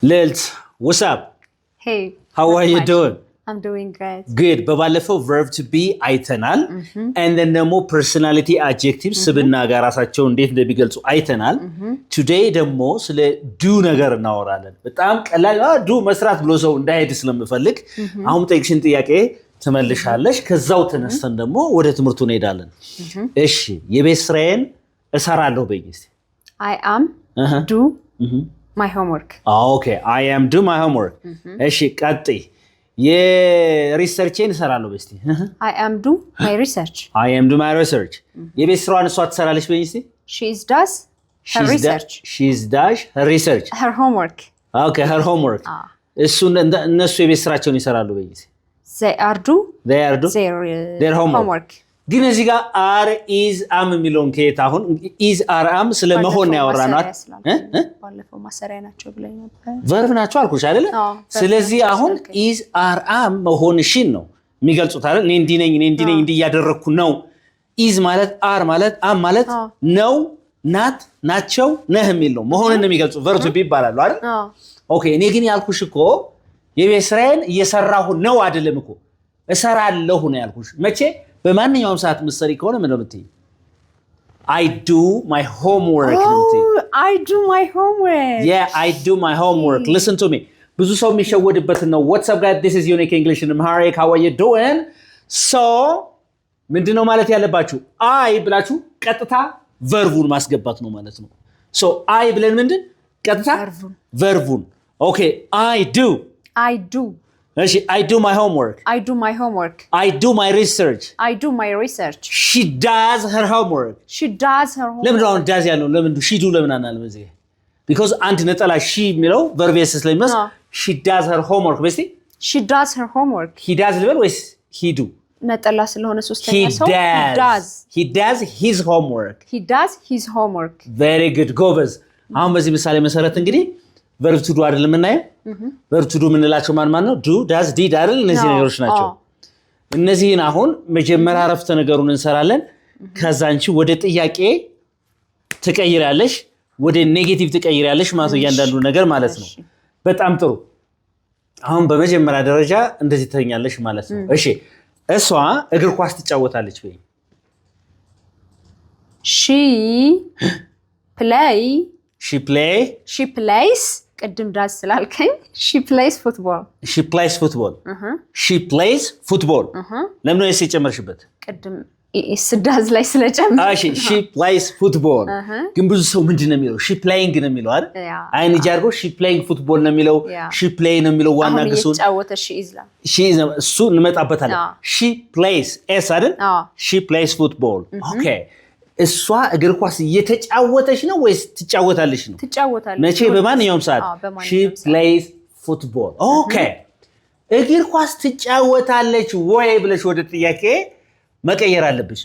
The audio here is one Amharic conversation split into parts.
Lilt, what's up? Hey. How are you doing? I'm doing great. Good. በባለፈው verb to be አይተናል and then ደግሞ personality adjective ስብና ጋር ራሳቸው እንዴት እንደሚገልጹ አይተናል። today ደግሞ ስለ do ነገር እናወራለን። በጣም ቀላል do መስራት ብሎ ሰው እንዳይሄድ ስለምፈልግ አሁን ጠይቅሽን ጥያቄ ትመልሻለሽ። ከዛው ተነስተን ደግሞ ወደ ትምህርቱ እንሄዳለን። እሺ የቤት ስራዬን እሰራለሁ በይ እስቲ። I am do my homework. Okay, I am do my homework. እሺ ቀጥይ። የሪሰርቼን እሰራለሁ በይ እስቲ። I am do my research. I am do my research. የቤት ስራዋን እሷ ትሰራለች በይ እስቲ። She does her research. She does her research. Her homework. Okay, her homework. እነሱ የቤት ስራቸውን ይሰራሉ በይ እስቲ። They are do their homework. ግን እዚህ ጋር are is am የሚለውን ከየት አሁን is are am ስለመሆን ያወራናል ባለፈው ማሰሪያ ናቸው ብለኝ ነበር። verb ናቸው አልኩሽ አይደለ? ስለዚህ አሁን is are am መሆንሽን ነው የሚገልጹት አይደል? እኔ እንዲህ ነኝ እንዲህ እያደረኩ ነው። is ማለት are ማለት am ማለት ነው ናት ናቸው ነህ የሚል ነው መሆንን የሚገልጹ verb to be ይባላሉ አይደል? ኦኬ እኔ ግን ያልኩሽ እኮ የቤት ስራዬን እየሰራሁ ነው አይደለም እኮ እሰራለሁ ነው ያልኩሽ። መቼ በማንኛውም ሰዓት ምሰሪ ከሆነ ምን ነው የምትይ? I do my homework ነው የምትይ። I do my homework. Yeah, I do my homework. Listen to me. ብዙ ሰው የሚሸወድበት ነው። What's up guys? This is Unique English in Amharic. How are you doing? So ምንድነው ማለት ያለባችሁ? I ብላችሁ ቀጥታ verb-ን ማስገባት ነው ማለት ነው። So I ብለን ምንድን ቀጥታ verb-ን. Okay, I do. I do my homework. I do my homework. I do my research. I do my research. She does her homework. She does her homework. ለምን ነው does ያለው? ለምን she do ለምን አናልም እዚህ? Because አንድ ነጠላ she የሚለው verb ስለሚመስል she does her homework በስቲ she does her homework. he does ልበል ወይስ he do? ነጠላ ስለሆነ ሶስተኛ ሰው he does his homework. He does his homework. Very good. ጎበዝ። አሁን በዚህ ምሳሌ መሰረት እንግዲህ verb to do አይደለም እናየው verb to do ምንላቸው ማን ነው? do does did አይደል? እነዚህ ነገሮች ናቸው። እነዚህን አሁን መጀመሪያ አረፍተ ነገሩን እንሰራለን። ከዛ አንቺ ወደ ጥያቄ ትቀይራለሽ፣ ወደ ኔጌቲቭ ትቀይራለሽ ማለት ነው እያንዳንዱ ነገር ማለት ነው። በጣም ጥሩ። አሁን በመጀመሪያ ደረጃ እንደዚህ ትተኛለሽ ማለት ነው። እሺ እሷ እግር ኳስ ትጫወታለች በይ። she plays ቅድም ዳዝ ስላልከኝ she plays football. she plays football. ለምን ነው የጨመርሽበት? ቅድም ስዳዝ ላይ ስለጨመር she plays football. ግን ብዙ ሰው ምንድነው የሚለው? she playing ነው የሚለው አይደል? አይን ጃርጎ she playing football ነው የሚለው። she play ነው የሚለው ዋና ግሱን she is እሱ እንመጣበታለን። she plays s አይደል? she plays football. okay እሷ እግር ኳስ እየተጫወተች ነው ወይስ ትጫወታለች ነው? ትጫወታለች። መቼ? በማንኛውም ሰዓት she plays football. okay እግር ኳስ ትጫወታለች ወይ ብለሽ ወደ ጥያቄ መቀየር አለብሽ።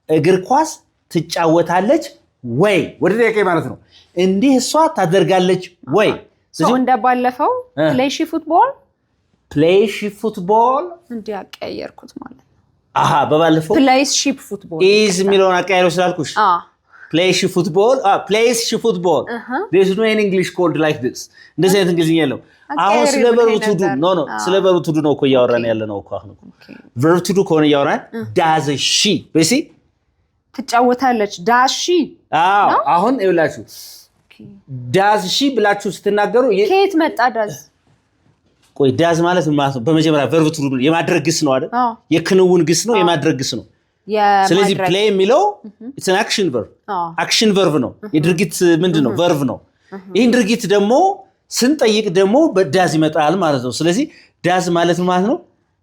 እግር ኳስ ትጫወታለች ወይ ወደ ጥያቄ ማለት ነው። እንዲህ እሷ ታደርጋለች ወይ? ስለዚህ እንደባለፈው play she football እንዲያቀየርኩት ማለት በባለፈው plays she football is የሚለውን አቀያየሩ ስላልኩሽ plays she football. There's no in English called like this. እንደዚህ አይነት እንግሊዝኛ የለው። አሁን ስለ verb to do ስለ verb to do ነው እኮ እያወራን ያለ ነው እኮ አሁን verb to do ከሆነ እያወራን does she በሲ ትጫወታለች does she አሁን ይኸውላችሁ does she ብላችሁ ስትናገሩ ከየት መጣ does? ቆይ ዳዝ ማለት ምን ማለት ነው? በመጀመሪያ verb to do የማድረግ ግስ ነው አይደል? የክንውን ግስ ነው፣ የማድረግ ግስ ነው። ስለዚህ play የሚለው it's an action verb ነው። የድርጊት ምንድነው? verb ነው። ይሄን ድርጊት ደግሞ ስንጠይቅ ደግሞ በዳዝ ይመጣል ማለት ነው። ስለዚህ ዳዝ ማለት ነው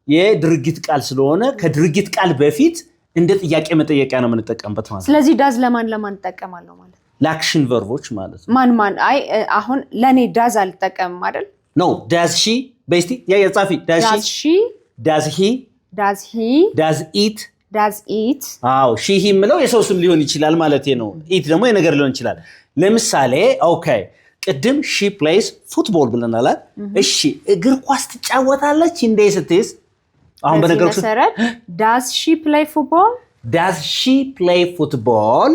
የድርጊት ቃል ስለሆነ ከድርጊት ቃል በፊት እንደ ጥያቄ መጠየቂያ ነው የምንጠቀምበት ማለት ነው። ስለዚህ ዳዝ ለማን ተጠቀማለሁ ማለት ነው? ለአክሽን verboች ማለት ነው። ማን አይ አሁን ለኔ ዳዝ አልጠቀምም አይደል? No, does she? በስቲ ያጻፊ does he? does it? she him ነው የሰው ስም ሊሆን ይችላል ማለት ነው። it ደግሞ የነገር ሊሆን ይችላል። ለምሳሌ okay ቅድም she plays football ብለናል። እሺ እግር ኳስ ትጫወታለች እንዴ ስትይዝ አሁን በነገርኩሽ መሰረት does she play football? does she play football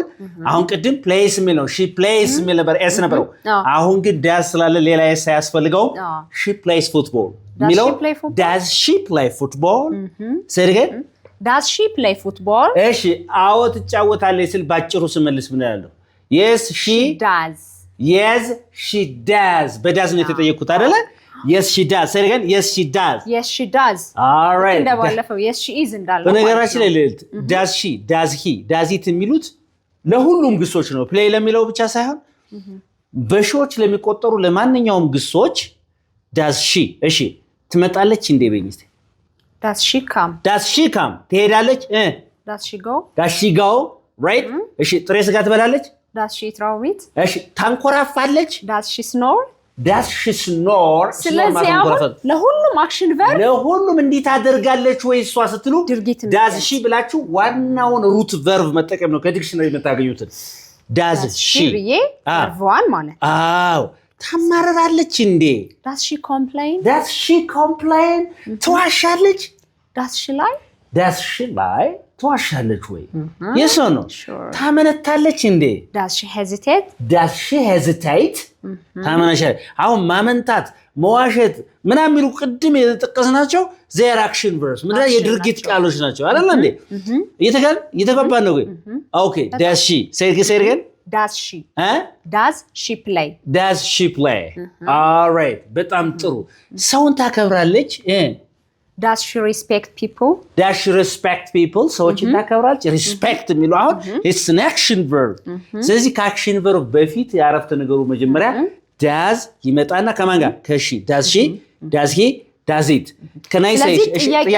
አሁን ቅድም plays የሚል ነው she plays የሚል ነበር s ነበረው አሁን ግን does ስላለ ሌላ s ያስፈልገው she plays football የሚለው does she play football say it again does she play football እሺ አዎ ትጫወታለች ስል ባጭሩ ስመልስ ምን ያለው yes she does yes she does በdoes ነው የተጠየቁት አይደለ Yes she does. Say it again. Yes she does. Yes she does. All right. እንደባለፈው yes she is እንዳለው በነገራችን ላይ does she does he does it የሚሉት ለሁሉም ግሶች ነው play ለሚለው ብቻ ሳይሆን በሺዎች ለሚቆጠሩ ለማንኛውም ግሶች does she እሺ ትመጣለች እንዴ በእንግሊዝ does she come ትሄዳለች does she go right እሺ ጥሬ ስጋ ትበላለች does she eat raw meat እሺ ታንኮራፋለች does she snore does she snore ስለዚህ አሁን ለሁሉም አክሽን ቨርብ ለሁሉም እንዴት አደርጋለች ወይ እሷ ስትሉ does she ብላችሁ ዋናውን ሩት ቨርብ መጠቀም ነው ከዲክሽነሪ የምታገኙት does she verb 1 ማለት አዎ ታማረራለች እንዴ does she complain ትዋሻለች does she lie ትዋሻለች ወይ yes or no ታመነታለች እንዴ does she hesitate ታመነሻለች አሁን ማመንታት መዋሸት ምናምን የሚሉ ቅድም የተጠቀስናቸው their action verbs ምንድነው የድርጊት ቃሎች ናቸው አይደል እንዴ እየተገባን ነው ኦኬ does she say it again does she play all right በጣም ጥሩ ሰውን ታከብራለች does she respect people ሰዎችን ታከብራለች respect የሚለው አሁን it's an action verb ስለዚህ ከአክሽን verb በፊት የአረፍተ ነገሩ መጀመሪያ does ይመጣና ከማን ጋር ከሺ does she does he does it can I say ጥያቄ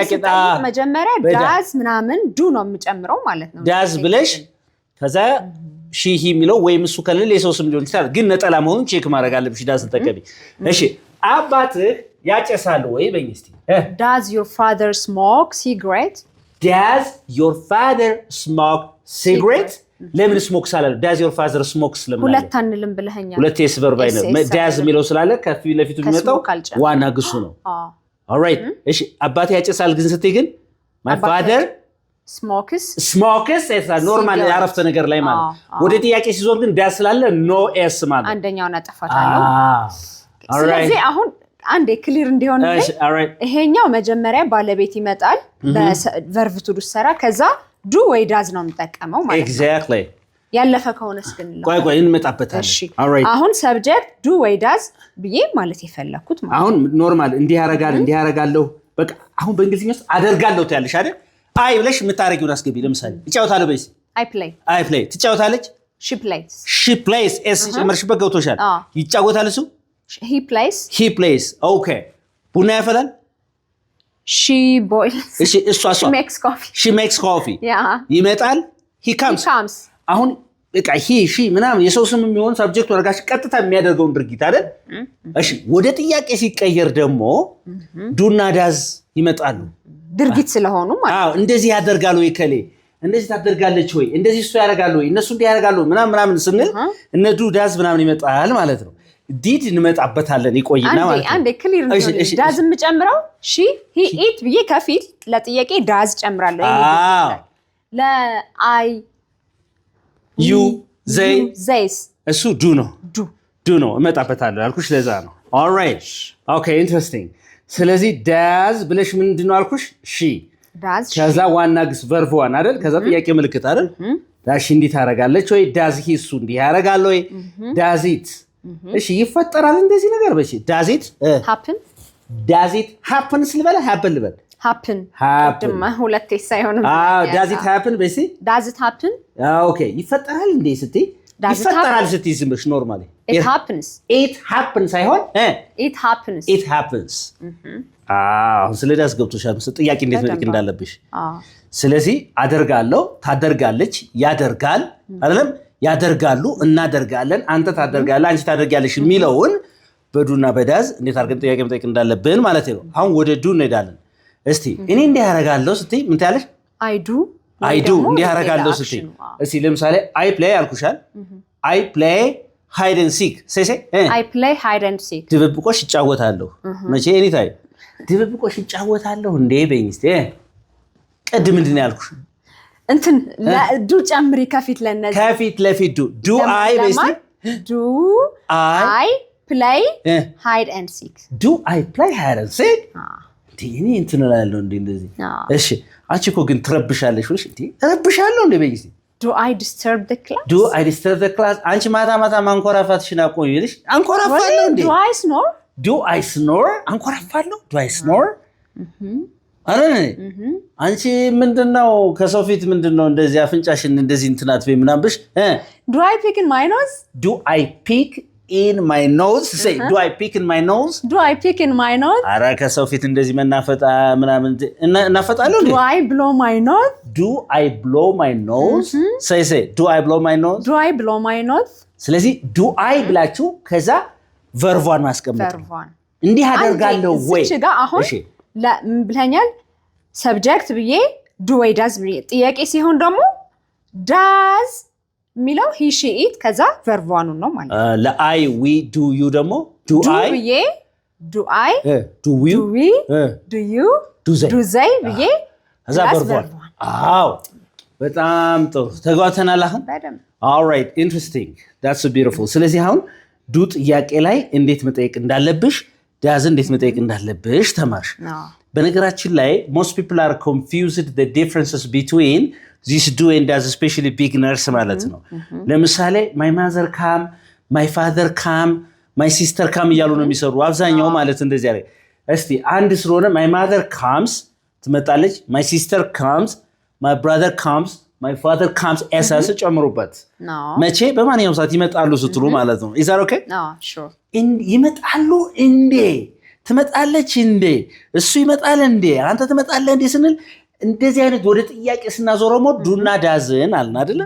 መጀመሪያ does ምናምን do ነው የምጨምረው ማለት ነው does ብለሽ ከዛ she he የሚለው ወይም እሱ ከሌለ የሰው ስም ሊሆን ይችላል ግን ነጠላ መሆኑን ቼክ ማድረግ አለብሽ does ተጠቀሚ እሺ አባትህ ያጨሳል ወይ በእንግሊዝ does your father smoke cigarette ለምን ስሞክ ሳላለ does your father smoke ስለምን ሁለት አንልም ብለኸኛል ሁለት የስቨርብ አይነ does የሚለው ስላለ ከፊት ለፊቱ የሚመጣው ዋና ግሱ ነው all right እሺ አባቴ ያጨሳል ግን ስትይ ግን my father smokes ኖርማል ያረፍተ ነገር ላይ ማለት ወደ ጥያቄ ሲዞር ግን does ስላለ no s ማለት አንደኛውን አጠፋታለሁ ስለዚህ አሁን አንዴ ክሊር እንዲሆን ይሄኛው መጀመሪያ ባለቤት ይመጣል በቨርብ ቱ ዱ ሰራ ከዛ ዱ ወይ ዳዝ ነው የምጠቀመው ማለት ነው ኤግዛክትሊ ያለፈ ከሆነስ ግን ቆይ እንመጣበታለን አሁን ሰብጀክት ዱ ወይ ዳዝ ብዬ ማለት የፈለኩት ማለት አሁን ኖርማል እንዲህ ያረጋለሁ በቃ አሁን በእንግሊዝኛ ውስጥ አደርጋለሁ ታያለሽ አይደል አይ ብለሽ የምታረጊውን አስገቢ ለምሳሌ ይጫወታል በይስ አይ ፕሌይ ትጫወታለች she plays s ጨመርሽበት ገብቶሻል ይጫወታል እሱ he plays okay ቡና ያፈላል she boils she makes coffee ይመጣል he comes አሁን በቃ he ምናምን የሰው ስም የሚሆን ሰብጀክት ወርጋሽ ቀጥታ የሚያደርገውን ድርጊት አይደል እሺ ወደ ጥያቄ ሲቀየር ደግሞ ዱና ዳዝ ይመጣሉ ድርጊት ስለሆኑ ማለት አዎ እንደዚህ ያደርጋሉ ይከሌ እንደዚህ ታደርጋለች ወይ እንደዚህ እሱ ያደርጋሉ ወይ እነሱ እንዲህ ያደርጋሉ ምናምን ስንል እነ ዱ ዳዝ ምናምን ይመጣል ማለት ነው ዲድ እንመጣበታለን ይቆይና ማለት ነው አንዴ ክሊር ነው ዳዝ የምጨምረው ሺ ሂ ኢት ብዬ ከፊል ለጥያቄ ዳዝ ጨምራለሁ ለአይ ዩ ዘይስ እሱ ዱ ነው እመጣበታለሁ አልኩሽ ለዛ ነው ኦልራይት ኦኬ ኢንትረስቲንግ ስለዚህ ዳዝ ብለሽ ምንድነው አልኩሽ ሺ ዳዝ ከዛ ዋና ግስ ቨርብ ዋን አይደል ከዛ ጥያቄ ምልክት አይደል ዳሽ እንዲህ ታረጋለች ወይ ዳዝ ሂ እሱ እንዲህ ያረጋል ወይ ዳዝ ኢት እሺ ይፈጠራል እንደዚህ ነገር በሺ does it happen ልበል happen ሁለቴ ሳይሆን does it happen በሺ ኦኬ ይፈጠራል እንዴ ስትይ ይፈጠራል ስትይ ዝም ብለሽ ኖርማሊ it happens ሳይሆን it happens ስለዚህ ገብቶሻል ጥያቄ እንዴት መጠየቅ እንዳለብሽ ስለዚህ አደርጋለሁ ታደርጋለች ያደርጋል አይደለም ያደርጋሉ እናደርጋለን አንተ ታደርጋለህ አንቺ ታደርጊያለሽ የሚለውን በዱና በዳዝ እንዴት አድርገን ጥያቄ መጠየቅ እንዳለብን ማለት ነው አሁን ወደ ዱ እንሄዳለን እስቲ እኔ እንዲህ ያረጋለሁ ስትይ ምን ትያለሽ I do እንዲህ ያረጋለሁ ስትይ እስቲ ለምሳሌ I play አልኩሻል I play hide and seek I play hide and seek ድብብቆሽ ይጫወታለሁ መቼ እኔ ታይ ድብብቆሽ ይጫወታለሁ እንዴ በይኝ እስቲ ቅድም ምንድን ነው ያልኩሽ እንትን ዱ ጨምሪ ከፊት ለነዚህ ከፊት ለፊት ዱ አይ basically do I play hide and seek do I play hide and seek ዲኒ እንትን እላለሁ እንደዚህ እሺ አንቺ እኮ ግን ትረብሻለሽ ወይስ እንዴ ትረብሻለሁ እንዴ በጊዜ do I disturb the class do I disturb the class አንቺ ማታ ማንኮራፋትሽና ቆይልሽ አንኮራፋለሁ እንዴ do I snore አንኮራፋለሁ do I snore አረኔ አንቺ ምንድነው ከሰው ፊት ምንድነው እንደዚህ አፍንጫሽን እንደዚህ እንትናት ወይ ምናምብሽ do I pick in my nose do I pick in my nose say do I pick in my nose do I pick in my nose አራ ከሰው ፊት እንደዚህ መናፈጣ ምናምን እናፈጣለሁ እንዴ do I blow my nose do I blow my nose say do I blow my nose do I blow my nose ስለዚህ do I ብላችሁ ከዛ ቨርቧን ማስቀመጥ እንዲህ አደርጋለሁ ወይ እሺ ጋር አሁን ብለኛል ሰብጀክት ብዬ do ወይ does ብዬ ጥያቄ ሲሆን ደግሞ does ሚለው he she it ከዛ ቨርቧን ነው ማለት ለአይ we do you ደግሞ do I ብዬ do I do we do you do they ብዬ ከዛ ቨርቧን አዎ በጣም ጥሩ ተጓተናል አሁን all right interesting that's so beautiful ስለዚህ አሁን ዱ ጥያቄ ላይ እንዴት መጠየቅ እንዳለብሽ ዳዝ እንዴት መጠየቅ እንዳለብሽ ተማርሽ በነገራችን ላይ most people are confused the differences between this do and does especially beginners ማለት ነው ለምሳሌ my mother come my father come my sister come እያሉ ነው የሚሰሩ አብዛኛው ማለት እንደዚህ አይደል እስቲ አንድ ስለሆነ my mother comes ትመጣለች my sister comes my brother comes my father comes ኤሰስ ጨምሩበት መቼ በማንኛውም ሰዓት ይመጣሉ ስትሉ ማለት ነው is that okay no sure ይመጣሉ እንዴ ትመጣለች እንዴ እሱ ይመጣል እንዴ አንተ ትመጣለህ እንዴ ስንል እንደዚህ አይነት ወደ ጥያቄ ስናዞረው ዱና ዳዝን አልን አይደል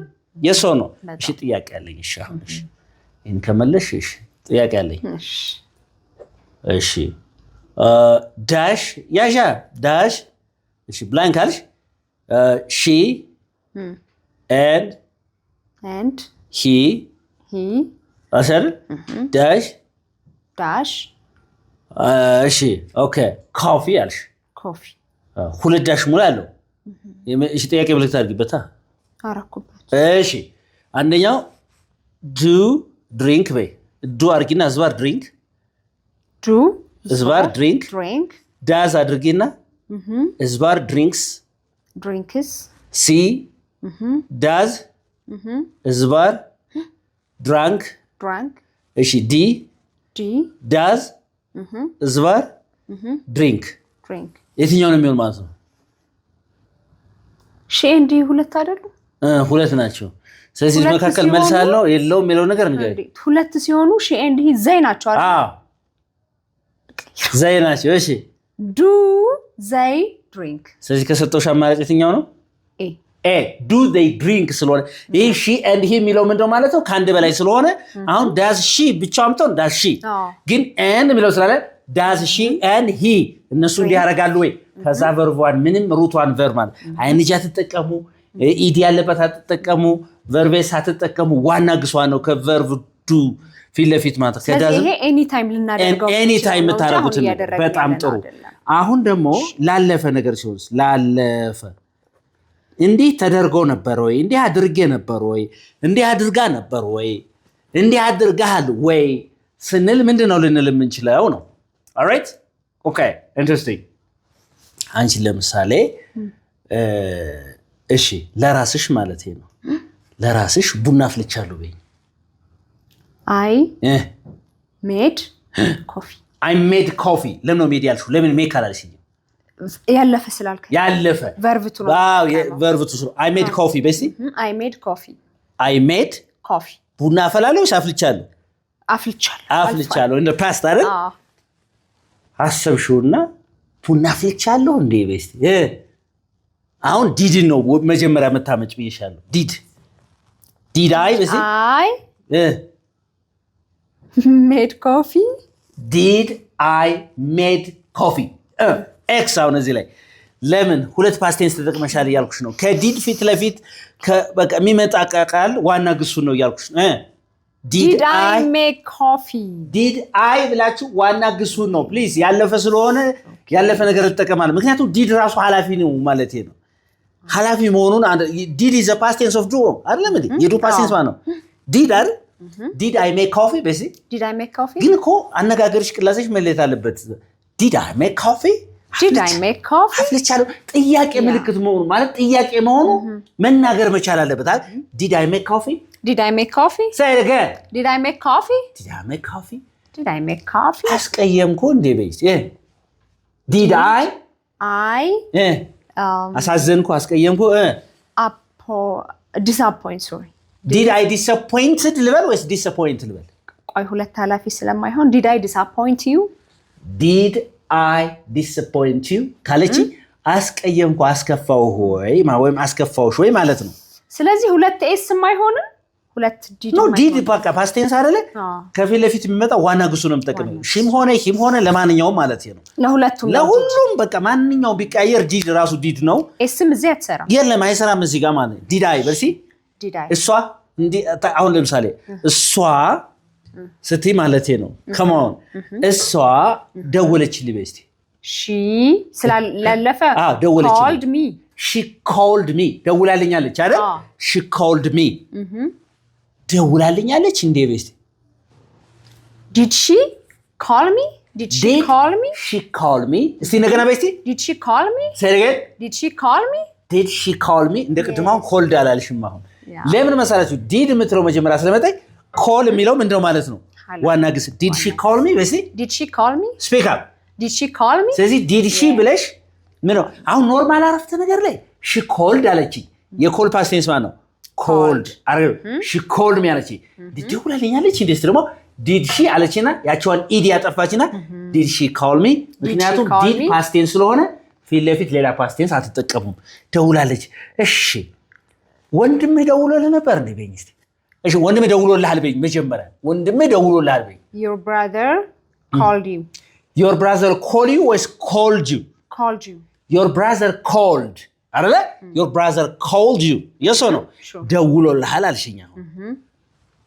የሶ ነው እሺ ጥያቄ አለኝ እሺ አሁን እሺ እንከመለሽ እሺ ጥያቄ አለኝ እሺ ዳሽ ያሻ ዳሽ እሺ ብላንክ አልሽ she and he አሰር dash እሺ ኦኬ ኮፊ አልሽ ኮፊ ሁለት ዳሽ ሙሉ አለው እሺ ጥያቄ ብለህ ታርግበታ አራኩበት እሺ አንደኛው do drink በይ do አርጊና ዝባር drink do ዝባር drink does አድርጊና ዝባር drinks see does ዝባር drank እሺ d does ዝባር drink የትኛው ነው የሚሆን ማለት ነው she and d ሁለት አይደሉ ሁለት ናቸው ስለዚህ መካከል መልስ አለው የለውም የሚለው ነገር ንገሪ ሁለት ሲሆኑ she and he ዘይ ናቸው አይደል አዎ ዘይ ናቸው እሺ do they drink ስለዚህ ከሰጠውሽ አማራጭ የትኛው ነው a do they drink ስለሆነ ይሄ she and he የሚለው ምንድነው ማለት ነው ከአንድ በላይ ስለሆነ አሁን does she ብቻውን ተው does she ግን and የሚለው ስላለ does she and he እነሱ እንዲያረጋሉ ወይ ከዛ ቨርቧን ምንም ሩቷን ቨርብ ማለት አይንጃ ተጠቀሙ ኢዲ ያለበት አትጠቀሙ ቨርቤስ አትጠቀሙ ዋና ግሷ ነው ከቨርብ ዱ ፊት ለፊት ማለት ከዳዝ ይሄ ኤኒ ታይም ልናደርገው ኤኒ ታይም ታረጉት በጣም ጥሩ አሁን ደግሞ ላለፈ ነገር ሲሆንስ ላለፈ እንዲህ ተደርጎ ነበር ወይ እንዲህ አድርጌ ነበር ወይ እንዲህ አድርጋ ነበር ወይ እንዲህ አድርጋል ወይ ስንል ምንድነው ልንል የምንችለው ነው alright okay interesting አንቺ ለምሳሌ እሺ ለራስሽ ማለት ነው ለራስሽ ቡና አፍልቻለሁ በይ I made coffee I made coffee ለምን ነው ሜድ ያልሽው ለምን ሜክ አላልሽኝ ያለፈ ስላልከ ያለፈ ቨርብቱ ነው ዋው ቨርብቱ ነው I made coffee በሲ I made coffee I made coffee ቡና አፈላለሁ አፍልቻለሁ አፍልቻለሁ እንደ ፓስት አይደል አሰብሽውና ቡና አፍልቻለሁ እንዴ በሲ አሁን ዲድ ነው መጀመሪያ መታመጭ ብዬሻለሁ ዲድ አይ በሲ I made coffee did I made coffee x አሁን እዚህ ላይ ለምን ሁለት ፓስት ቴንስ ተጠቅመሻል ያልኩሽ ነው ከዲድ ፊት ለፊት በቃ የሚመጣ ቃል ዋና ግሱ ነው ያልኩሽ did I make coffee did I ብላችሁ ዋና ግሱ ነው ፕሊዝ ያለፈ ስለሆነ ያለፈ ነገር ተጠቀማለ ምክንያቱም ዲድ ራሱ ሐላፊ ነው ማለት ነው ኃላፊ መሆኑን ዲድ is a past tense of do አይደለም እንዴ የዱ past tense ማለት ነው ዲድ አይደል ዲድ I make coffee በዚህ ዲድ I make coffee ግን እኮ አነጋገርሽ ቅላሴሽ መለየት አለበት ዲድ I make coffee ዲድ I make coffee አፍልቻለሁ ጥያቄ ምልክት መሆኑ ማለት ጥያቄ መሆኑ መናገር መቻል አለበት አይደል ዲድ I make coffee Did I make coffee? Say it again. Did I make coffee? Did I make coffee? Did I make coffee? አስቀየምኩ እንዴ በይስ Did I አሳዘንኩ አስቀየምኩ disappoint sorry. Did I disappointed ልበል ወይስ disappoint ልበል? ቆይ ሁለት ኃላፊ ስለማይሆን Did I disappoint you? Did I disappoint you? ካለች አስቀየምኩ አስከፋው ሆይ ወይም አስከፋውሽ ወይ ማለት ነው። ስለዚህ ሁለት ኤስ የማይሆንም ሁለት ዲድ ነው ዲድ በቃ ፓስት ቴንስ አይደለ ከፊት ለፊት የሚመጣ ዋና ግሱ ነው የምጠቀመው ሺም ሆነ ለማንኛውም ማለት ነው ለሁሉም በቃ ማንኛውም ቢቀየር ዲድ ራሱ ዲድ ነው ኤስም እዚህ አትሰራም የለም አይሰራም እዚህ ጋር ማለት ዲድ አይ በርሲ እሷ እንዲ አሁን ለምሳሌ እሷ ስቲ ማለት ነው ከማን እሷ ደወለችልኝ በስቲ ሺ ስላለፈ ደወለችልኝ called me she called me ደውላልኛለች አይደል she called me ደውላልኛለች እንዴ በስቲ did she call me did she call me she called me እስቲ ነገና በስቲ did she call me say again did she call me did she call me እንደ ቅድማው ኮልድ አላልሽም አሁን ለምን መሰላችሁ ዲድ ምትለው መጀመሪያ ስለመጣይ ኮል የሚለው ምንድነው ማለት ነው ዋና ግስ did she call me በስቲ did she call me speak up did she call me ስለዚህ did she ብለሽ ምን ነው አሁን ኖርማል አረፍተ ነገር ላይ she called አለች የኮል ፓስት ቴንስ ማለት ነው called አረ she called me አለች ደውላልኛለች እንዴስ ደግሞ did she አለችና ያቺዋን ኢዲ ያጠፋችና did she call me ምክንያቱም did ፓስት ቴንስ ስለሆነ ፊት ለፊት ሌላ ፓስት ቴንስ አትጠቀሙም ደውላለች እሺ ወንድም ደውሎልህ ነበር እንዴ በይኝ እስቲ እሺ ወንድም ደውሎልሃል በይኝ መጀመሪያ ወንድም ደውሎልሃል በይኝ your brother called you your brother called you or called you called you your brother called አይደለ your brother called you yes or no ደውሎልሃል አልሽኛ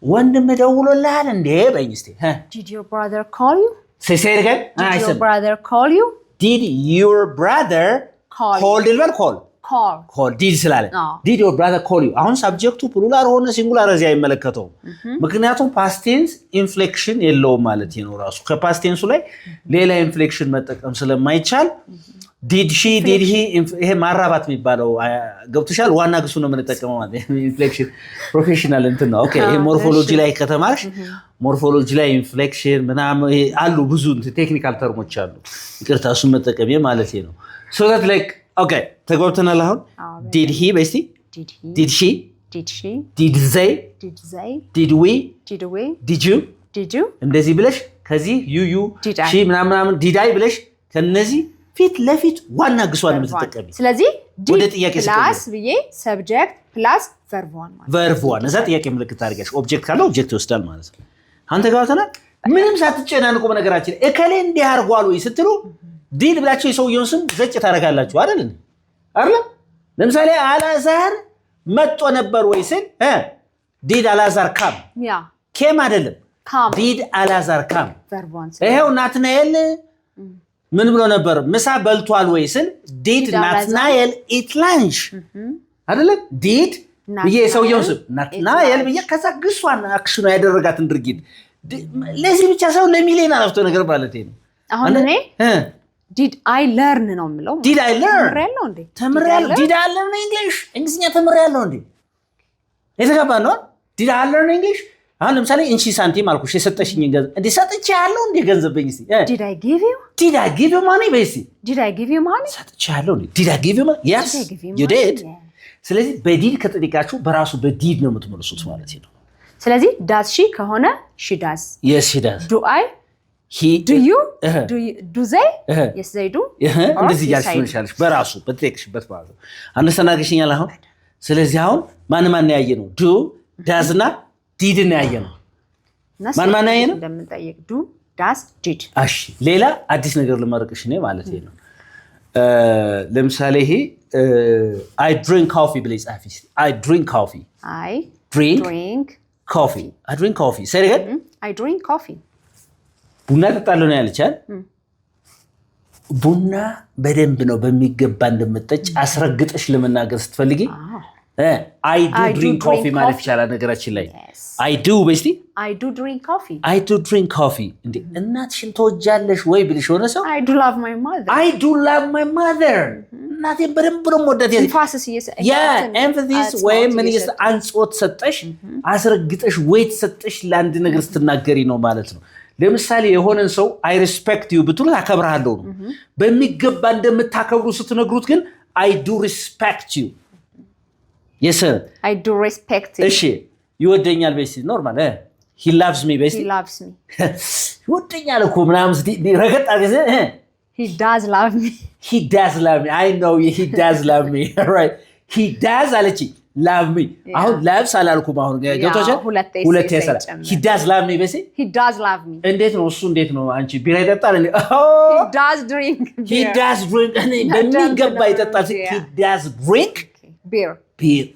ወንድም ደውሎልሃል እንዴ በይኝ እስቲ did your brother call you say it again did your brother call you did your brother called you call did ስላለ did your brother call you አሁን ሰብጀክቱ ፕሉራል ሆነ ሲንጉላር እዚህ አይመለከተው ምክንያቱም ፓስት ቴንስ ኢንፍሌክሽን የለውም ማለት ነው ራሱ ከፓስት ቴንሱ ላይ ሌላ ኢንፍሌክሽን መጠቀም ስለማይቻል did she did he ይሄ ማራባት የሚባለው ገብቶሻል ዋና ግሱ ነው የምንጠቀመው ማለት ኢንፍሌክሽን ፕሮፌሽናል እንትን ነው ኦኬ ይሄ ሞርፎሎጂ ላይ ከተማርሽ ሞርፎሎጂ ላይ ኢንፍሌክሽን ምናምን አሉ ብዙ ቴክኒካል ተርሞች አሉ ይቅርታ እሱን መጠቀም ማለት ነው so that like okay ተግባብተናል አሁን did he በስቲ did she did they did we did you እንደዚህ ብለሽ ከዚህ you she ምናምን did I ብለሽ ከነዚህ ፊት ለፊት ዋና ግሷን የምትጠቀሚ ስለዚህ ወደ ጥያቄ ፕላስ ብዬ ሰብጀክት ፕላስ ቨርብ ዋን እዛ ጥያቄ ምልክት አድርጋሽ ኦብጀክት ካለ ኦብጀክት ይወስዳል ማለት ነው አንተ ጋርተናል ምንም ሳትጨናንቁ በነገራችን እከሌ እንዲህ አርጓል ወይ ስትሉ ዲድ ብላችሁ የሰውየውን ስም ዘጭ ታረጋላችሁ አይደል ለምሳሌ አላዛር መጥቶ ነበር ወይ ስል ዲድ አላዛር ካም ኬም አይደለም ዲድ አላዛር ካም ይሄው ናትናኤል ምን ብሎ ነበር ምሳ በልቷል ወይ ስል ዲድ ናትናኤል ኢት ላንች አይደለም ዲድ ብዬ የሰውየውን ስም ናትናኤል ብዬ ከዛ ግሷን አክሽኑ ያደረጋትን ድርጊት ለዚህ ብቻ ሰው ለሚሊዮን አረፍቶ ነገር ማለት ነው አሁን እኔ did I learn ነው የምለው did I learn ተምሬያለሁ did I learn English እንግሊዝኛ ተምሬያለሁ እንዴ የተገባ ነው did I learn English አሁን ለምሳሌ እንቺ ሳንቲም አልኩሽ የሰጠሽኝ ገንዘብ እንዴ ሰጥቻለሁ እንዴ ገንዘብ በይኝ እስቲ did I give you money በይኝ እስቲ did I give you money ሰጥቻለሁ እንዴ did I give you money yes you did ስለዚህ በዲድ ከጠይቃችሁ በራሱ በዲድ ነው የምትመልሱት ማለት ነው ስለዚህ does she ከሆነ she does yes she does do I he do you do they yes they do እንደዚህ ያልሽልሽ በራሱ በትክክሽበት ማለት ነው አንስተናገሽኛል አሁን ስለዚህ አሁን ማን ያየ ነው do does እና did ነው ያየ ነው ማን ያየ ነው እንደምንጠይቅ do does did እሺ ሌላ አዲስ ነገር ልመርቅሽ ነው ማለት ነው ለምሳሌ ይሄ I drink coffee please I drink coffee I drink coffee I drink coffee say it again I drink coffee ቡና ጠጣለሁ ነው ያለቻል ቡና በደንብ ነው በሚገባ እንደምጠጭ አስረግጠሽ ለመናገር ስትፈልጊ I do drink coffee ማለት ይቻላል ነገራችን ላይ I do basically I do drink coffee እንዴ እናትሽን ተወጃለሽ ወይ ብልሽ ሆነ ሰው I do love my mother እናቴን በደንብ ነው የምወዳት ኤምፋሲስ ወይም ምን አንጾት ሰጠሽ አስረግጠሽ ወይ ተሰጠሽ ለአንድ ነገር ስትናገሪ ነው ማለት ነው ለምሳሌ የሆነን ሰው I respect you ብትሉት አከብርሃለሁ ነው በሚገባ እንደምታከብሩ ስትነግሩት ግን I do respect you Yes sir I do respect you እሺ ይወደኛል በሲ ኖርማል he loves me በሲ he loves me ይወደኛል እኮ ምናምን ረገጥ አገዘ he does love me I know he does love me right he does አለች love me አሁን loves አላልኩም አሁን ገብቶሻል ሁለት ያሰራ he does love me በሲ he does love me እንዴት ነው እሱ እንዴት ነው አንቺ ቢራ ይጠጣል እንዴ he does drink እኔ በሚገባ ይጠጣል he does drink beer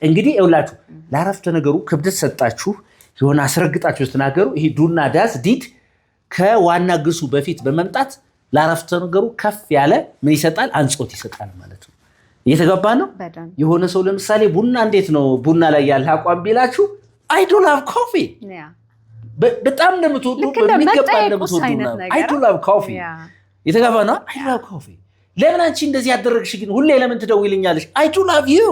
እንግዲህ ይኸውላችሁ ለአረፍተ ነገሩ ክብደት ሰጣችሁ የሆነ አስረግጣችሁ ስትናገሩ ይሄ ዱና ዳዝ ዲድ ከዋና ግሱ በፊት በመምጣት ለአረፍተ ነገሩ ከፍ ያለ ምን ይሰጣል አንጾት ይሰጣል ማለት ነው እየተገባ ነው የሆነ ሰው ለምሳሌ ቡና እንዴት ነው ቡና ላይ ያለ አቋም ቢላችሁ I do love coffee በጣም እንደምትወዱ በሚገባ እንደምትወዱ I do love coffee እየተገባ ነው I love coffee ለምን አንቺ እንደዚህ ያደረግሽ ግን ሁሌ ለምን ትደውይልኛለሽ I do love you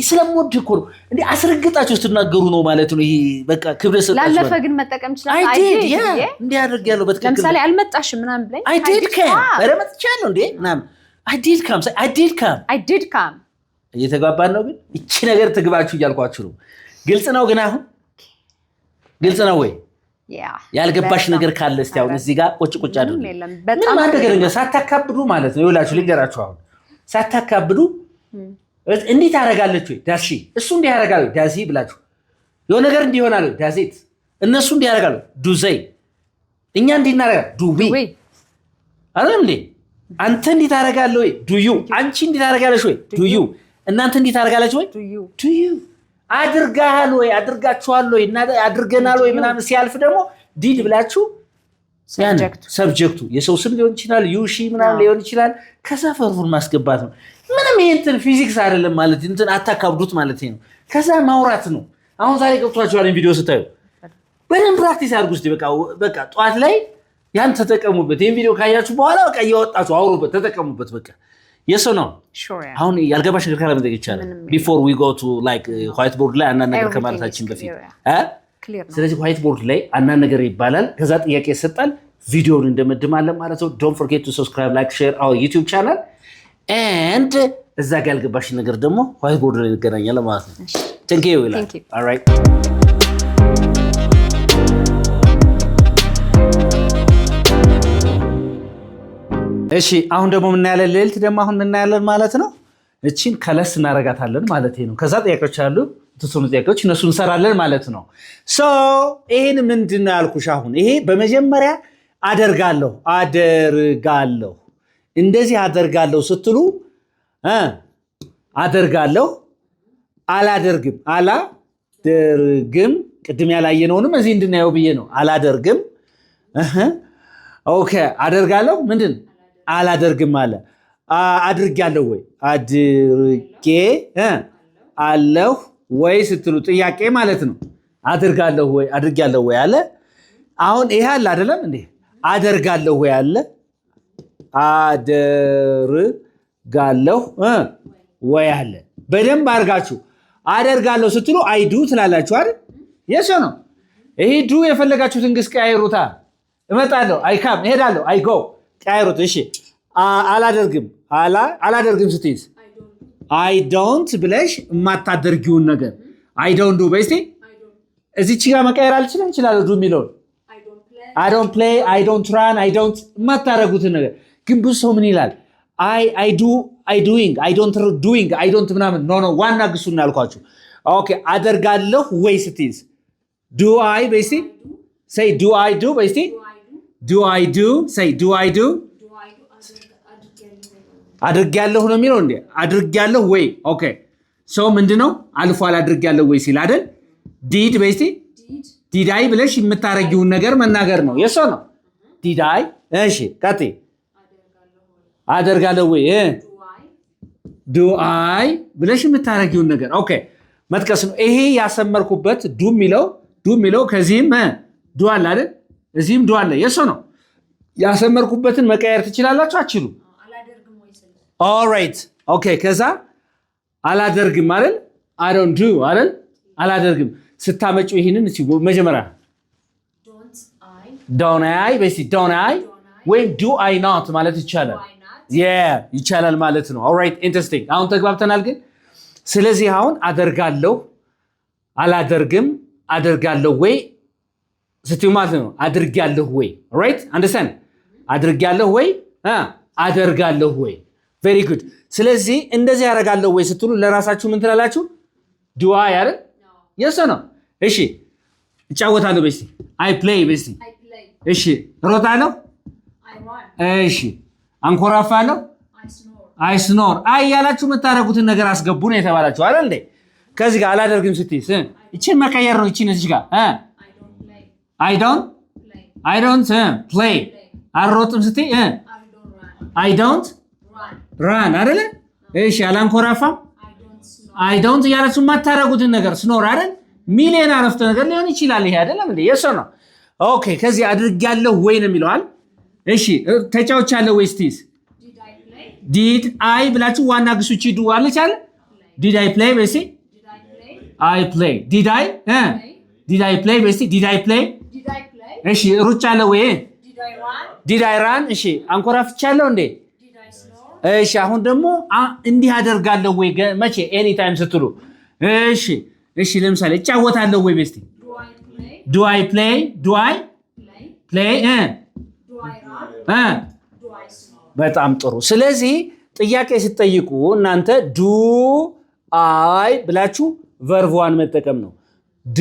ስለምወድ እኮ ነው እንዴ አስረግጣችሁ ስትናገሩ ነው ማለት ነው ይሄ በቃ ክብረ ሰጣችሁ ላለፈ ግን መጠቀም ይችላል I did እንዴ አድርጌያለሁ በትክክል ለምሳሌ አልመጣሽም ምናምን ብለኝ I did ረመጥቻለሁ እንዴ ምናምን I did come እየተጋባን ነው ግን እቺ ነገር ትግባችሁ እያልኳችሁ ነው ግልጽ ነው ግን አሁን ግልጽ ነው ወይ ያልገባሽ ነገር ካለ እስቲ አሁን እዚህ ጋር ቁጭ አድርጉ በጣም ነገር ሳታካብዱ ማለት ነው ይውላችሁ ልንገራችሁ አሁን ሳታካብዱ እንዴት ታረጋለች ወይ ዳሺ እሱ እንዴ ያረጋል ዳዚ ብላችሁ የሆነ ነገር እንዲሆናል ዳዚት እነሱ እንዴ ያረጋሉ ዱዘይ እኛ እንዴ እናረጋ ዱዊ አይደለም እንዴ አንተ እንዴ ታረጋለህ ወይ ዱዩ አንቺ እንዴ ታረጋለሽ ወይ ዱዩ እናንተ እንዴ ታረጋላችሁ ወይ ዱዩ አድርጋሃል ወይ አድርጋችኋል ወይ እና አድርገናል ወይ ምናምን ሲያልፍ ደግሞ ዲድ ብላችሁ ሰብጀክቱ የሰው ስም ሊሆን ይችላል ዩሺ ምናምን ሊሆን ይችላል ከዛ ፈርፉን ማስገባት ነው ምንም ይሄን ፊዚክስ አይደለም ማለት እንትን አታካብዱት ማለት ነው ከዛ ማውራት ነው አሁን ዛሬ ገብቷችኋል ቪዲዮ ስታዩ በደንብ ፕራክቲስ አድርጉ እስቲ በቃ ጧት ላይ ያን ተጠቀሙበት ይሄን ቪዲዮ ካያችሁ በኋላ በቃ እያወጣችሁ አውሩበት ተጠቀሙበት በቃ የሰው ነው አሁን ያልገባሽ ነገር ካለ መጠየቅ ይቻላል before we go to like white board ላይ አንዳንድ ነገር ከማለታችን በፊት ስለዚህ white board ላይ አንዳንድ ነገር ይባላል ከዛ ጥያቄ ይሰጣል ቪዲዮውን እንደመድማለን ማለት ነው don't forget to subscribe like share our YouTube channel and እዛ ጋር ያልገባሽ ነገር ደግሞ white board ላይ እንገናኛለን ማለት ነው thank you all right እሺ አሁን ደግሞ ምን ያለ ሌልት ደግሞ አሁን ምን ያለ ማለት ነው እቺን ከለስ እናረጋታለን ማለት ነው ከዛ ጥያቄዎች አሉ ተሰሙ ጥያቄዎች እነሱ እንሰራለን ማለት ነው ሶ ይሄን ምንድነው ያልኩሽ አሁን ይሄ በመጀመሪያ አደርጋለሁ እንደዚህ አደርጋለሁ ስትሉ አደርጋለሁ አላደርግም ቅድም ያላየነውንም እዚህ እንድናየው ብዬ ነው አላደርግም ኦኬ አደርጋለሁ ምንድን አላደርግም አለ አድርጌያለሁ ወይ አድርጌ አለሁ ወይ ስትሉ ጥያቄ ማለት ነው አድርጋለሁ ወይ አለ አሁን ይሄ አለ አይደለም እንዴ አደርጋለሁ ወይ አለ አደርጋለሁ ወይ አለ በደንብ አድርጋችሁ አደርጋለሁ ስትሉ አይዱ ትላላችሁ አይደል የሱ ነው ይሄ ዱ የፈለጋችሁትን ግስ ቀያይሩታ እመጣለሁ አይካም እሄዳለሁ አይጎ ቀያይሩት እሺ አላደርግም ስትይዝ I don't ብለሽ የማታደርጊውን ነገር I don't do በስቲ እዚች ጋር መቀየር አልችልም ይችላል ዱ የሚለውን I don't play I don't run I don't የማታረጉትን ነገር ግን ብዙ ሰው ምን ይላል I doing I don't ምናምን ኖ ዋና ግሱን ያልኳችሁ ኦኬ አደርጋለሁ ወይ ስትይዝ do I በስቲ say do I do በስቲ do I do say do I do አድርጌያለሁ ነው የሚለው እንዴ አድርጌያለሁ ወይ ኦኬ ሰው ምንድነው አልፏል አድርጌያለሁ ወይ ሲል አይደል ዲድ በስቲ ዲድ አይ ብለሽ የምታረጊውን ነገር መናገር ነው የሱ ነው ዲድ አይ እሺ ቀጥይ አደርጋለሁ ወይ ዱ አይ ብለሽ የምታረጊውን ነገር ኦኬ መጥቀስ ነው። ይሄ ያሰመርኩበት ዱ የሚለው ከዚህም ዱ አለ አይደል? እዚህም ዱ አለ። የሱ ነው ያሰመርኩበትን መቀየር ትችላላችሁ አትችሉ? ኦልራይት ኦኬ። ከዛ አላደርግም አይደል? I don't do አይደል? አላደርግም ስታመጪው ይሄንን እሺ መጀመሪያ don't I በሲ don't I ወይ do I not ማለት ይቻላል። ይቻላል ማለት ነው። ኦልራይት ኢንተረስቲንግ። አሁን ተግባብተናል ግን ስለዚህ አሁን አደርጋለሁ አላደርግም አደርጋለሁ ወይ ስትዩ ማለት ነው። አድርጋለሁ ወይ ራይት አንደርስታንድ አድርጋለሁ ወይ አደርጋለሁ ወይ ቬሪ ጉድ። ስለዚህ እንደዚህ ያደርጋለሁ ወይ ስትሉ ለራሳችሁ ምን ትላላችሁ? ዱ አይ አይደል? የስ ነው። እሺ እጫወታለሁ በስቲ አይ ፕሌይ በስቲ እሺ እሮጣለሁ እሺ አንኮራፋለሁ አይ ስኖር አይ ያላችሁ የምታረጉትን ነገር አስገቡ ነው የተባላችሁ አይደል እንዴ? ከዚህ ጋር አላደርግም ስትይስ እቺን መቀየር ነው። እቺን እዚህ ጋር I don't play አልሮጥም ስትይ I don't run አይደል? እሺ አላንኮራፋም I don't ያላችሁ የማታረጉትን ነገር ስኖር አይደል? ሚሊዮን አረፍተ ነገር ሊሆን ይችላል ይሄ አይደለም እንዴ? የሱ ነው። ኦኬ ከዚህ አድርጋለሁ ወይ ነው የሚለው አይደል? እሺ ተጫውቻለሁ ወይ ስትይስ ዲድ አይ ብላችሁ ዋና ግሱቺ ዱ አለች አይደል? ዲድ አይ ፕሌይ በሲ አይ ፕሌይ ዲድ አይ ፕሌይ በሲ ዲድ አይ ፕሌይ እሺ ሩጫለሁ ወይ ዲድ አይ ራን እሺ አንኮራፍቻለሁ እንዴ? እሺ አሁን ደግሞ እንዲህ አደርጋለሁ ወይ መቼ ኤኒ ታይም ስትሉ እሺ ለምሳሌ እጫወታለሁ ወይ በስቲ ዱ አይ ፕሌይ በጣም ጥሩ። ስለዚህ ጥያቄ ስትጠይቁ እናንተ ዱ አይ ብላችሁ ቨርቧን መጠቀም ነው። ዱ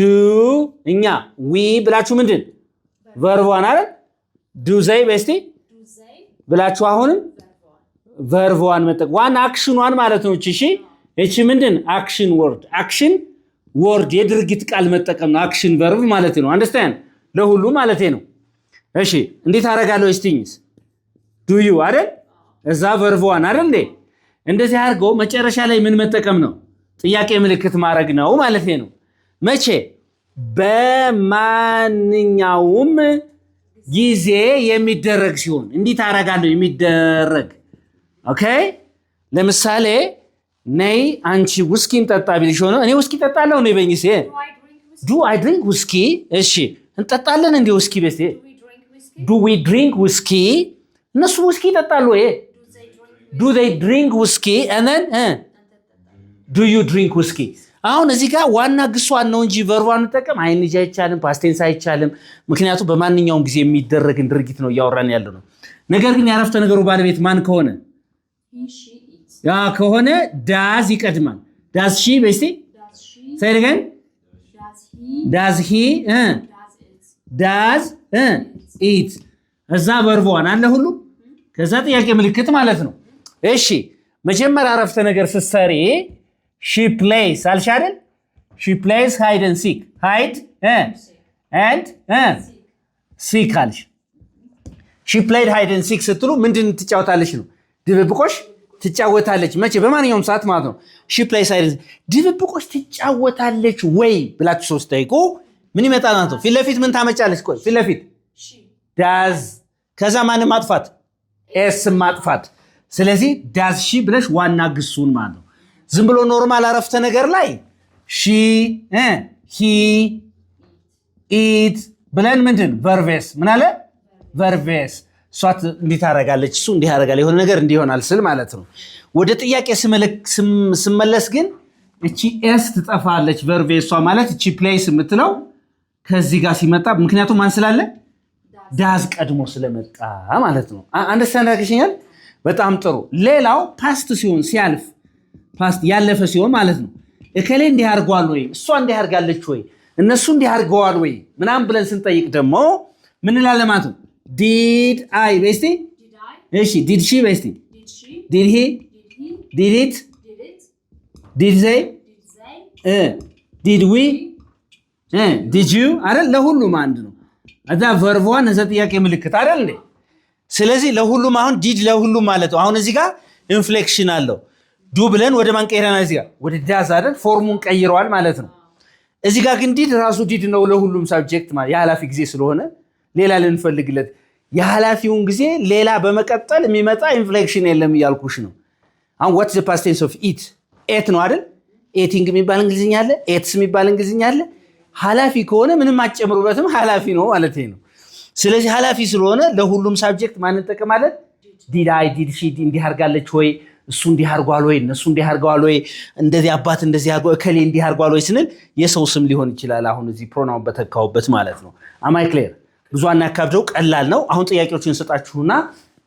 እኛ ዊ ብላችሁ ምንድን ቨርቧን አይደል? ዱ ዘይ በስቲ ብላችሁ አሁንም ቨርቧን መጠቀም ዋን አክሽኗን ማለት ነው። እቺ ምንድን አክሽን ወርድ የድርጊት ቃል መጠቀም ነው። አክሽን ቨርብ ማለት ነው። አንደርስታንድ ለሁሉ ማለት ነው። እሺ እንዴት አደርጋለሁ እስቲኝስ ዱ ዩ አይደል? እዛ ቨርቧን አይደል እንዴ? እንደዚህ አድርገው መጨረሻ ላይ ምን መጠቀም ነው? ጥያቄ ምልክት ማድረግ ነው ማለት ነው። መቼ? በማንኛውም ጊዜ የሚደረግ ሲሆን እንዴት አደርጋለሁ የሚደረግ ኦኬ። ለምሳሌ ነይ አንቺ ውስኪ እንጠጣ ቢልሽ ሆነ እኔ ውስኪ እጠጣለሁ ነው በእንግሊዝ ዱ አይ ድሪንክ ውስኪ። እሺ እንጠጣለን እንዴ ውስኪ በስቲ ዱ ዊ ድሪንክ ውስኪ። እነሱ ውስኪ ይጠጣሉ ወይ ዱ they drink whiskey and then do you drink whiskey። አሁን እዚህ ጋር ዋና ግሷን ነው እንጂ ቨርቧን ተጠቀም አይንጂ አይቻልም፣ ፓስቴንስ አይቻልም። ምክንያቱም በማንኛውም ጊዜ የሚደረግን ድርጊት ነው እያወራን ያለው ነው። ነገር ግን ያረፍተ ነገሩ ባለቤት ማን ከሆነ ያ ከሆነ ዳዝ ይቀድማል። ዳዝ ሺ በስቲ say it again ዳዝ ሂ ዳዝ ኢት እዛ ቨርቧን አለ ሁሉ ከዛ ጥያቄ ምልክት ማለት ነው። እሺ መጀመሪያ አረፍተ ነገር ስትሰሪ she plays አልሽ አይደል? she plays hide and seek hide and seek አልሽ። she played hide and seek ስትሉ ምንድን ትጫወታለች ነው? ድብብቆሽ ትጫወታለች። መቼ? በማንኛውም ሰዓት ማለት ነው። she plays hide and seek ድብብቆሽ ትጫወታለች ወይ ብላችሁ ሶስት ጠይቁ። ምን ይመጣል ማለት ነው? ፊት ለፊት ምን ታመጫለች? ቆይ ፊት ለፊት ዳዝ ከዛ ማንም ማጥፋት ኤስ ማጥፋት። ስለዚህ ዳዝ ሺ ብለሽ ዋና ግሱን ማለት ነው። ዝም ብሎ ኖርማል አረፍተ ነገር ላይ ሺ ሂ ኢት ብለን ምንድን ቨርቬስ ምን አለ ቨርቬስ እሷት እንዲህ ታደርጋለች እሱ እንዲህ ያደርጋል የሆነ ነገር እንዲሆናል ስል ማለት ነው። ወደ ጥያቄ ስመለስ ግን እቺ ኤስ ትጠፋለች። ቨርቬሷ ማለት እቺ ፕሌስ የምትለው ከዚህ ጋር ሲመጣ ምክንያቱም ማን ስላለ ዳዝ ቀድሞ ስለመጣ ማለት ነው። አንደርስታንድ አድርገሽኛል? በጣም ጥሩ። ሌላው ፓስት ሲሆን ሲያልፍ ፓስት ያለፈ ሲሆን ማለት ነው። እከሌ እንዲህ አድርጓል ወይ እሷ እንዲህ አድርጋለች ወይ እነሱ እንዲህ አድርገዋል ወይ ምናምን ብለን ስንጠይቅ ደግሞ ምን እንላለን ማለት ነው? ዲድ አይ በስቲ እሺ ዲድ ሺ በስቲ ዲድ ሂ ዲድ ኢት ዲድ ዘይ ዲድ ዊ ዲድ ዩ አይደል? ለሁሉም አንድ ነው። እዛ ቨርቧን እዛ ጥያቄ ምልክት አይደል እንዴ? ስለዚህ ለሁሉም አሁን ዲድ ለሁሉም ማለት ነው። አሁን እዚህ ጋር ኢንፍሌክሽን አለው ዱ ብለን ወደ ማን ቀይረናል? እዚህ ጋር ወደ ዳዝ አይደል ፎርሙን ቀይረዋል ማለት ነው። እዚህ ጋር ግን ዲድ ራሱ ዲድ ነው ለሁሉም ሳብጀክት ማለት የኃላፊ ጊዜ ስለሆነ ሌላ ልንፈልግለት የኃላፊውን ጊዜ ሌላ በመቀጠል የሚመጣ ኢንፍሌክሽን የለም እያልኩሽ ነው። አሁን what is the past tense of eat? ኤት ነው አይደል? ኤቲንግ የሚባል እንግሊዝኛ አለ፣ ኤትስ የሚባል እንግሊዝኛ አለ። ኃላፊ ከሆነ ምንም አጨምሩበትም ኃላፊ ነው ማለት ነው። ስለዚህ ኃላፊ ስለሆነ ለሁሉም ሳብጀክት ማን እንጠቀማለን? ዲድ አይ ዲድ ሺ እንዲህ አድርጋለች ወይ እሱ እንዲህ አድርጓል ወይ እነሱ እንዲህ አድርገዋል ወይ እንደዚህ አባት እንደዚህ አድርጓል እከሌ እንዲህ አድርጓል ወይ ስንል የሰው ስም ሊሆን ይችላል። አሁን እዚህ ፕሮናውን በተካውበት ማለት ነው። አማይ ክሊር? ብዙ አናካብደው፣ ቀላል ነው። አሁን ጥያቄዎችን እንሰጣችሁና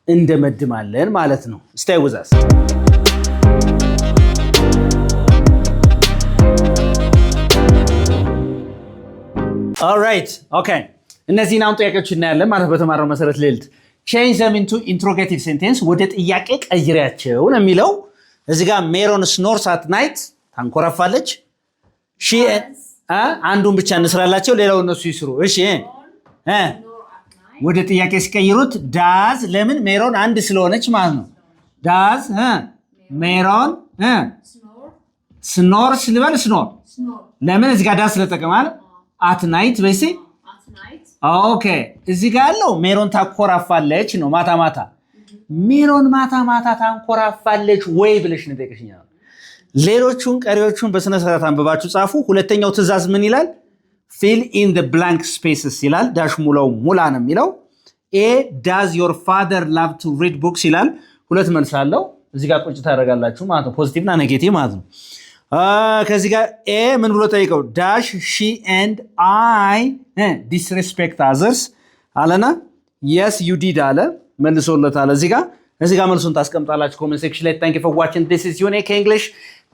እንደመድማለን ማለት ነው። ስታይ with us alright okay እነዚህን አሁን ጥያቄዎች እናያለን ማለት በተማረው መሰረት ልልት change them into interrogative sentence ወደ ጥያቄ ቀይሪያቸው ነው የሚለው። እዚህ ጋር ሜሮን snores at night ታንኮራፋለች። she አንዱን ብቻ እንስራላቸው ሌላው እነሱ ይስሩ። እሺ ወደ ጥያቄ ሲቀይሩት ዳዝ ለምን ሜሮን አንድ ስለሆነች ማለት ነው። ዳዝ ሜሮን ስኖርስ ልበል ስኖር ለምን እዚህ ጋር ዳዝ ስለተጠቀማል at night በሲ ኦኬ እዚህ ጋር ያለው ሜሮን ታኮራፋለች ነው ማታ ማታ። ሜሮን ማታ ማታ ታንኮራፋለች ወይ ብለሽ ነው ጠይቀሽኛል። ሌሎቹን ቀሪዎቹን በስነ ስርዓት አንብባችሁ ጻፉ። ሁለተኛው ትዕዛዝ ምን ይላል? fill in the blank spaces ይላል። ዳሽ ሙላው ሙላ ነው የሚለው። ኤ does your father love to read books ይላል። ሁለት መልስ አለው። እዚህ ጋር ቁጭ ታደርጋላችሁ ማለት ነው። ፖዚቲቭ እና ኔጌቲቭ ማለት ነው። ከዚህ ጋር ኤ ምን ብሎ ጠይቀው? ዳሽ she and I disrespect others አለና yes you did አለ መልሶለታል። እዚህ ጋር መልሱን ታስቀምጣላችሁ ኮሜንት ሴክሽን ላይ። thank you for watching this is Unique English.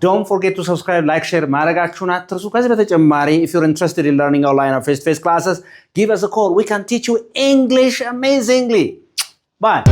Don't forget to subscribe, like, share ማድረጋችሁን አትርሱ። ከዚህ በተጨማሪ if you're interested in learning online or face-to-face classes, give us a call. We can teach you English amazingly. Bye.